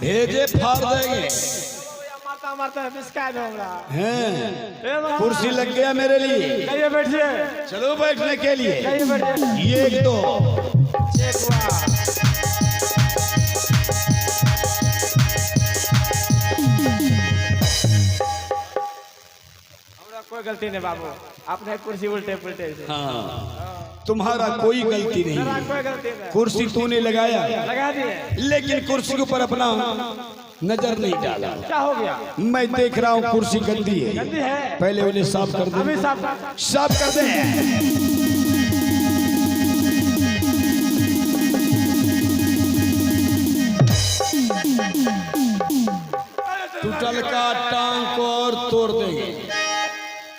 भेजे फाड़ देंगे। मारता है बिस्का दूंगा। हैं कुर्सी लग गया मेरे लिए। कहिए बैठिए। चलो बैठने के लिए। कहिए बैठिए। ये एक दो चेक हुआ। हमरा कोई गलती नहीं बाबू, आपने कुर्सी उल्टे पुल्टे से। हाँ तुम्हारा कोई गलती नहीं। कोई गलती नहीं। कुर्सी तूने लगाया, लगा दिए, लेकिन कुर्सी के ऊपर अपना नजर नहीं डाला। क्या हो गया? मैं देख रहा हूँ कुर्सी गंदी है। गंदी है, पहले उन्हें साफ कर दे। अभी साफ कर दे। टूटल का टांग को और तोड़ देंगे।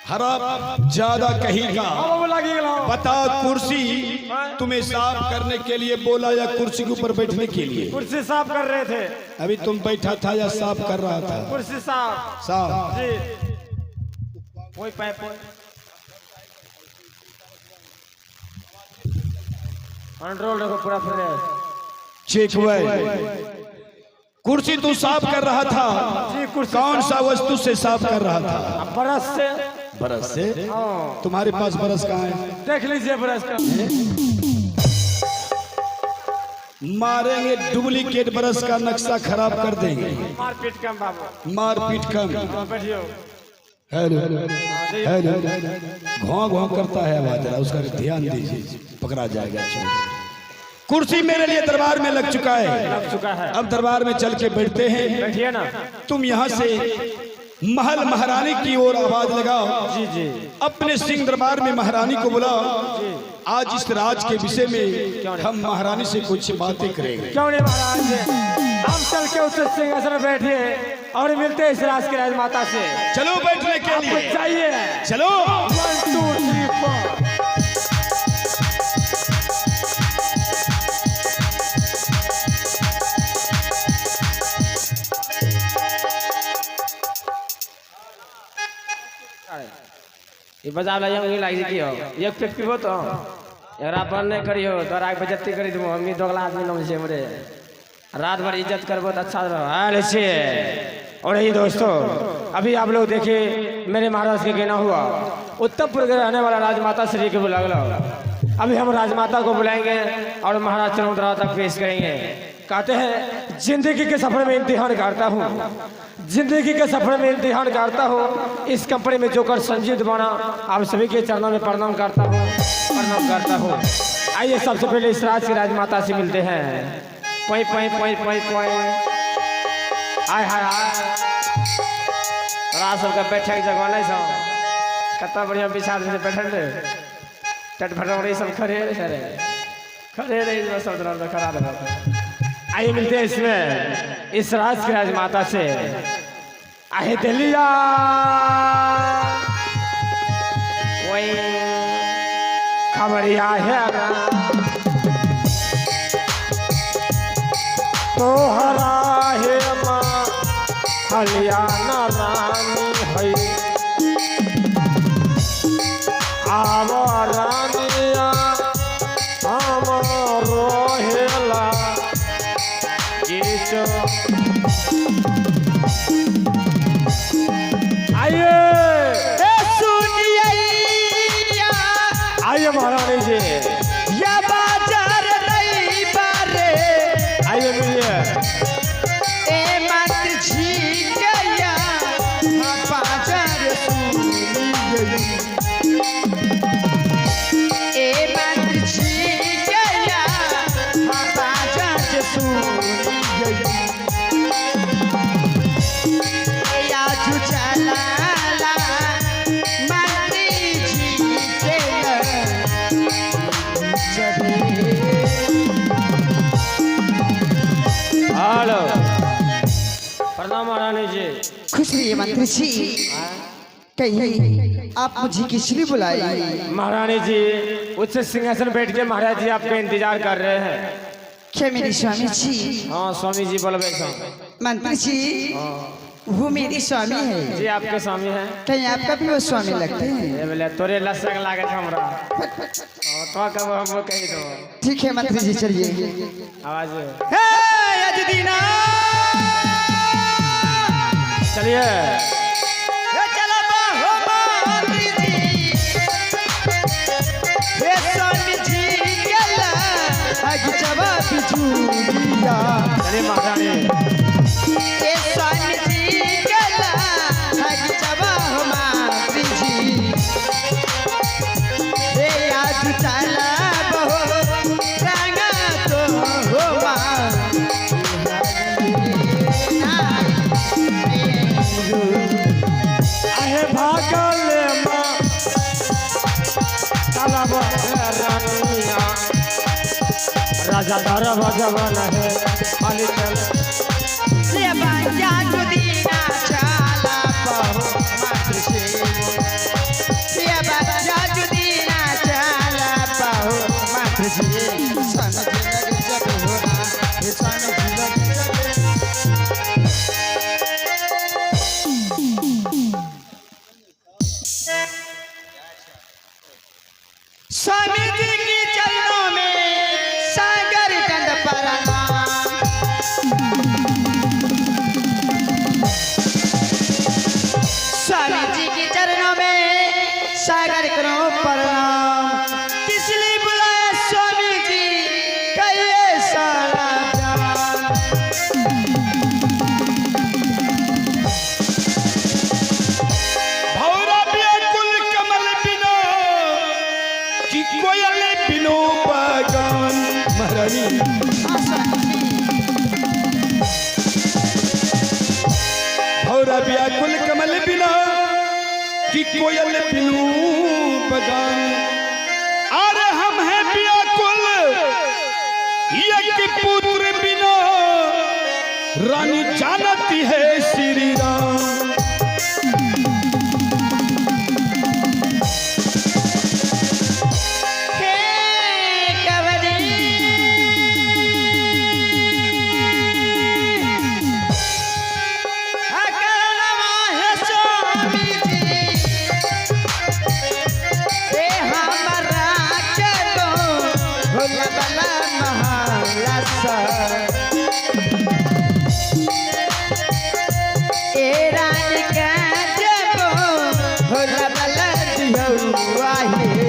हरा ज्यादा कहेगा। बता कुर्सी तुम्हें साफ करने के लिए बोला या कुर्सी के ऊपर बैठने के लिए? कुर्सी साफ कर रहे थे। अभी तुम बैठा था या साफ कर रहा था? कुर्सी साफ। साफ जी। कोई पाइप कंट्रोल रखो पूरा फ्रेश। चेक हुआ। कुर्सी तू साफ कर रहा था जी। कुर्सी कौन सा वस्तु से साफ कर रहा था? ब्रश से। ब्रश से? तुम्हारे पास ब्रश कहाँ है? देख लीजिए ब्रश का। मारेंगे डुप्लीकेट ब्रश का नक्शा खराब कर देंगे। मारपीट कम बाबू, मारपीट कम। बैठियो। हेलो हेलो घों घों करता है आवाज, उसका ध्यान दीजिए, पकड़ा जाएगा। कुर्सी मेरे लिए दरबार में लग चुका है। अब दरबार में चल के बैठते हैं। बैठिए ना। तुम यहाँ से महल महारानी की ओर आवाज लगाओ। जी जी। अपने सिंह दरबार में महारानी को बुलाओ। आज इस राज के विषय में हम महारानी से कुछ बातें करेंगे। क्यों नहीं महाराज, हम चल के उस सिंहासन में बैठिए और मिलते हैं इस राज की राजमाता से। चलो बैठने के लिए चाहिए। चलो 1 2 3 4। ये बजा ला ये लाग जी हो एक पेट पीबो तो एकरा बंद नहीं करियो, तोरा के बेइज्जती करी दूं। हम ही दोगला आदमी नाम से हमरे रात भर इज्जत करबो तो अच्छा रहो छे। और ये दोस्तों, अभी आप लोग देखिए मेरे महाराज के कहना हुआ उत्तरपुर के रहने वाला राजमाता श्री के बुला लो। अभी हम राजमाता को बुलाएंगे और महाराज चरणों तक पेश करेंगे। कहते हैं जिंदगी के सफर में इम्तिहान करता हूँ, जिंदगी के सफर में इम्तिहान करता हूँ। इस कंपनी में जो कर संजीव बना, आप सभी के चरणों में प्रणाम करता हूँ। आइए सबसे पहले इस राज की राजमाता से मिलते हैं। पोई पोई पोई पोई पोई आय हाय हाय। राज सबका बैठे की जगह नहीं सब कितना बढ़िया बिछाद से बैठल रे। टट फटोड़ी सब खड़े रहे सब खड़ा रहे। आइए मिलते हैं इसमें इस राज की राजमाता से। आहे दिलिया वही खबरिया है तोहरा है माँ हलियाना रानी है। आवा रानिया हमारो हेला आइए आइए महारानी जी या बाजार नहीं बारे। आइए मिलिए। ए मत जी गया बाजार सुनिए। ए मत जी गया बाजार सुनिए। प्रणाम महारानी जी। खुश रहिए मंत्री जी। कहीं आप मुझे किस लिए बुलाए? महारानी जी उच्च सिंहासन बैठ के महाराज जी आपका इंतजार कर रहे हैं। क्या मेरे स्वामी जी? हाँ स्वामी जी बोलबे। मंत्री जी वो मेरे स्वामी है। जी आपके स्वामी है। कहीं आपका भी वो स्वामी लगते हैं? ये बोले तोरे लसक लागे हमरा तो कब हम कह दो। ठीक है मंत्री जी चलिए। आवाज आज दीना चलिए चला हो माती जी हे स्वामी जी गला आज जवा बिजुलिया चलिए महारानी हे स्वामी जी गला आज जवा हो माती जी हे आज चला बहो रंगा तो हो आहे भागल माँ तालाब रानिया राजा दारा भगवान है खाली चल से बाजा गुदीना चाला बहो मात्र से बाजा गुदीना चाला बहो मात्र से सन जिंदगी जग होना हे सन जिंदगी स्वामी जी की चरणों में सागर कंद प्रणाम स्वामी जी की चरणों में सागर करो प्रणाम किस लिए बुलाया स्वामी जी कहिए सारा जान भौरा व्याकुल कमल बिना कि कोयल बिनो बागान महारानी भौरा व्याकुल कमल बिना कि कोयल बिनु बगान अरे हम हैं व्याकुल एक पुत्र बिना रानी जानती है श्री राम हे कवरी अकलवा है स्वामी जी हे हमरा के दो भोला बला महालसा ए रानी का जबो भोला बला दियौआ हे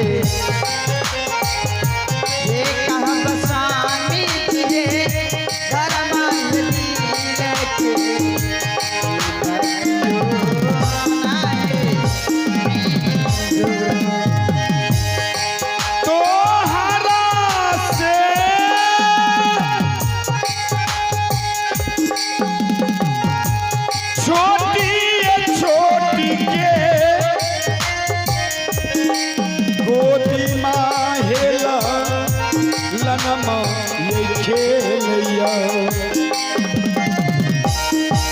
ये कहब स्वामी जी धर्मांगनी लेके तो हरा से छोटी छोटी के गोदी माहेला लनमा ये खेलैया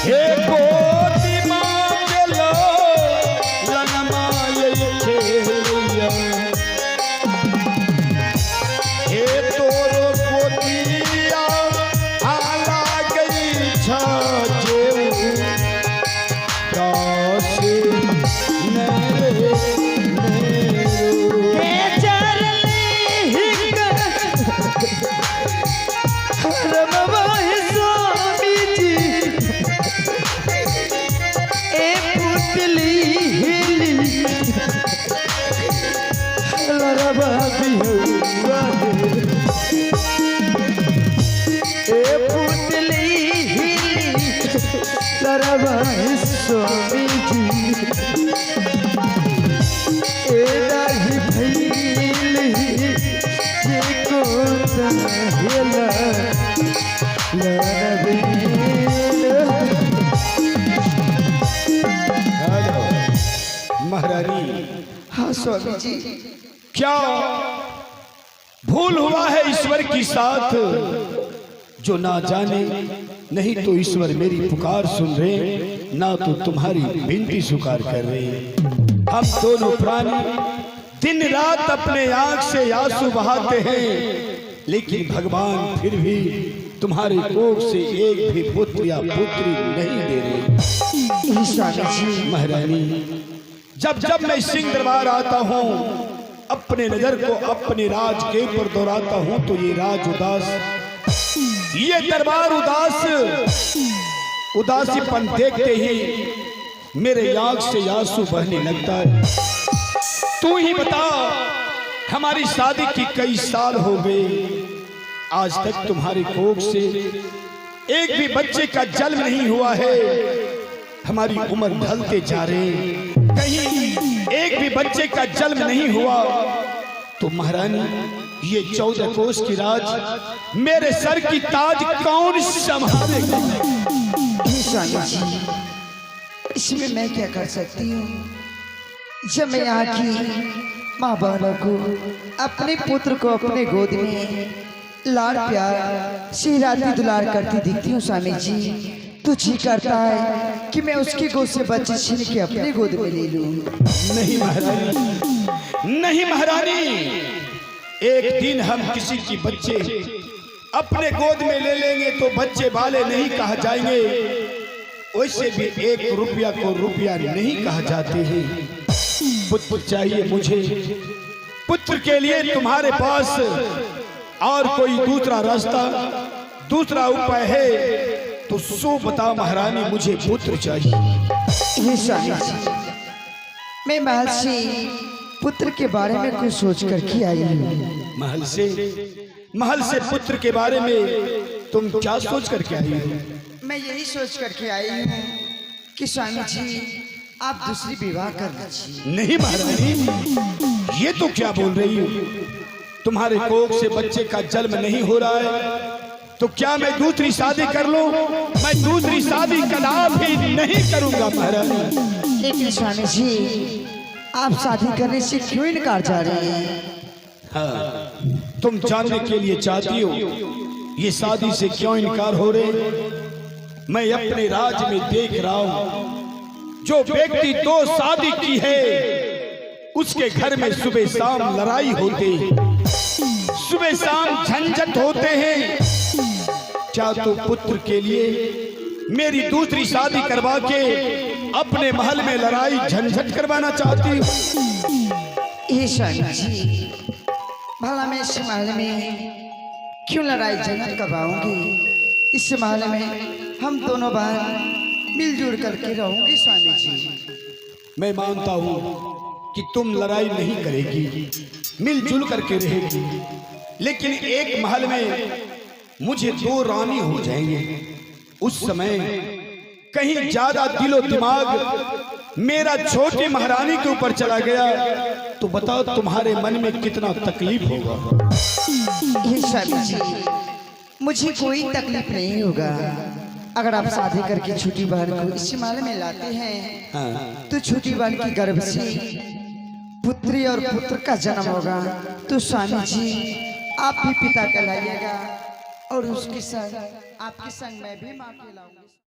हे गोदी माहेला लनमा ये खेलैया हे तोरो गोदिया आला गई छजेऊ दासी नेरे नेरो हे चरली हिक रमवा है स्वामी जी ए पुतली हिली लरबा बिहुआ ए पुतली हिली लरबा है स्वामी जी ए दाही भैली जे को तहेला लरबील हेलो महारानी हाँ स्वामी जी क्या भूल हुआ है ईश्वर की साथ जो ना जाने नहीं तो ईश्वर मेरी पुकार सुन रहे ना तो तुम्हारी विनती स्वीकार कर रहे हम दोनों प्राणी दिन रात अपने आंख से आंसू बहाते हैं लेकिन भगवान फिर भी तुम्हारे कोख से एक भी पुत्र या पुत्री नहीं दे रहे स्वामी जी महारानी जब जब मैं सिंह दरबार आता हूँ अपने नजर को अपने राज के ऊपर दोहराता हूँ तो ये राज उदास ये दरबार उदासीपन देखते ही मेरे आंख से आंसू बहने लगता है। तू ही बता, हमारी शादी की कई साल हो गए, आज तक तुम्हारी कोख से एक भी बच्चे का जन्म नहीं हुआ है। हमारी उम्र ढलते जा रहे, कहीं एक भी बच्चे का जन्म नहीं हुआ तो महारानी ये 14 कोस की राज, मेरे सर की ताज कौन संभालेगा? इसमें मैं क्या कर सकती हूँ? जब मैं यहाँ की माँ बहनों को, अपने पुत्र को अपने गोद में लाड़ प्यार सिहराती दुलार करती दिखती हूँ स्वामी जी, तो जी करता है कि मैं उसकी गोद से बच्चे छीन के अपने गोद में ले लूं। नहीं महारानी, नहीं महारानी, एक दिन हम किसी की बच्चे अपने गोद में ले लेंगे तो बच्चे वाले नहीं कहा जाएंगे, वैसे भी 1 रुपया को रुपया नहीं कहा जाते हैं। पुत्र चाहिए मुझे, पुत्र के लिए तुम्हारे पास और कोई दूसरा रास्ता, दूसरा उपाय है तो सो बता महारानी, मुझे पुत्र चाहिए। मैं महल से पुत्र के बारे में कुछ सोच करके आई हूँ। महल से पुत्र के बारे में तुम क्या सोच करके आई हो? मैं यही सोच करके आई हूँ कि स्वामी जी आप दूसरी विवाह कर लीजिए। नहीं महारानी, ये तो क्या बोल रही हो? तुम्हारे कोख से बच्चे का जन्म नहीं हो रहा है तो क्या मैं दूसरी शादी कर लूं? मैं दूसरी शादी कदापि नहीं करूंगा महारानी। लेकिन स्वामी जी आप शादी करने से क्यों इनकार जा रहे हैं? हाँ, तुम जानने के लिए चाहती हो ये शादी से क्यों इनकार हो रहे? मैं अपने राज में देख रहा हूं, जो व्यक्ति 2 शादी की है उसके घर में सुबह शाम लड़ाई होती है, सुबह शाम झंझट होते हैं। क्या तो पुत्र के लिए मेरी दूसरी शादी करवा के अपने महल में लड़ाई झंझट करवाना चाहती हूँ? जी भला मैं इस महल में क्यों लड़ाई झंझट करवाऊंगी? इस महल में हम दोनों बहन मिलजुल करके रहोगे स्वामी जी। मैं मानता हूँ कि तुम लड़ाई नहीं करेगी, मिलजुल करके रहेगी, लेकिन एक महल में मुझे 2 रानी हो जाएंगे। उस समय कहीं ज्यादा दिलो दिमाग मेरा छोटी महारानी के ऊपर चला गया तो बताओ तुम्हारे मन में कितना तकलीफ होगा? स्वामी जी मुझे कोई तकलीफ नहीं होगा। अगर आप शादी करके छोटी बहन को इस महल में लाते हैं तो छोटी बहन की गर्भ से पुत्री और पुत्र का जन्म होगा, तो स्वामी जी आप भी पिता कहलाइएगा और उसके संग आपके संग मैं भी मां कहलाऊंगी।